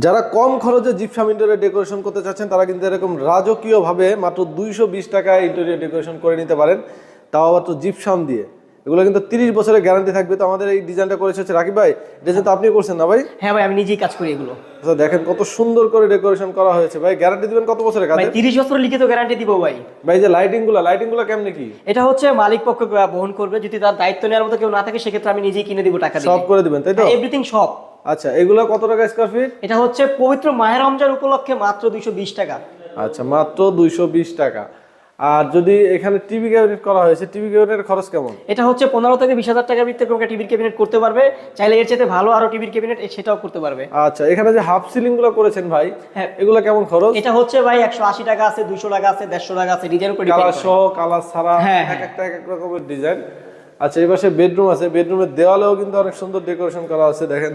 যারা কম খরচে gypsum interior decoration করতে চাচ্ছেন তারা কিন্তু এরকম রাজকীয়ভাবে মাত্র 220 টাকায় ইন্টেরিয়র ডেকোরেশন করে নিতে পারেন, তাও মাত্র জিপসাম দিয়ে। এগুলো কিন্তু 30 বছরের গ্যারান্টি থাকবে। তো আমাদের এই ডিজাইনটা করেছে হচ্ছে রাকিব ভাই, ডিজাইন তো আপনি করছেন না ভাই? হ্যাঁ ভাই, আমি নিজেই কাজ করি এগুলো। আচ্ছা দেখেন কত সুন্দর করে ডেকোরেশন করা হয়েছে ভাই। গ্যারান্টি দিবেন কত বছরের কাজে? ভাই 30 বছরের লিখিত গ্যারান্টি দিব ভাই। ভাই যে লাইটিংগুলো কেমনে কি? এটা হচ্ছে মালিক পক্ষ বহন করবে, যদি তার দায়িত্ব নেওয়ার মতো কেউ না থাকে সেক্ষেত্রে আমি নিজেই কিনে দিব টাকা দিয়ে। সব করে দিবেন তাই তো? এভরিথিং সব। আচ্ছা এগুলো কত টাকা স্কয়ার ফিট? এটা হচ্ছে পবিত্র মাহে রমজান উপলক্ষে মাত্র 220 টাকা। আচ্ছা মাত্র 220 টাকা। আর যদি এখানে টিভি ক্যাবিনেট করা হয়েছে, টিভি ক্যাবিনেটের খরচ কেমন? এটা হচ্ছে 15 থেকে 20,000 টাকার ভিতরে তোমরা টিভির ক্যাবিনেট করতে পারবে, চাইলে এর চাইতে ভালো আরো টিভির ক্যাবিনেট সেটাও করতে পারবে। আচ্ছা এখানে যে হাফ সিলিং গুলো করেছেন ভাই, হ্যাঁ এগুলো কেমন খরচ? এটা হচ্ছে ভাই 180 টাকা আছে, 200 টাকা আছে, 150 টাকা আছে, ডিজাইন উপর ডিপেন্ড কালার করে। সহ কালার ছাড়া হ্যাঁ, এক একটা এক এক রকমের ডিজাইন। আচ্ছা এই পাশে বেডরুম আছে, বেডরুমের দেওয়ালেও কিন্তু অনেক সুন্দর ডেকোরেশন করা আছে দেখেন।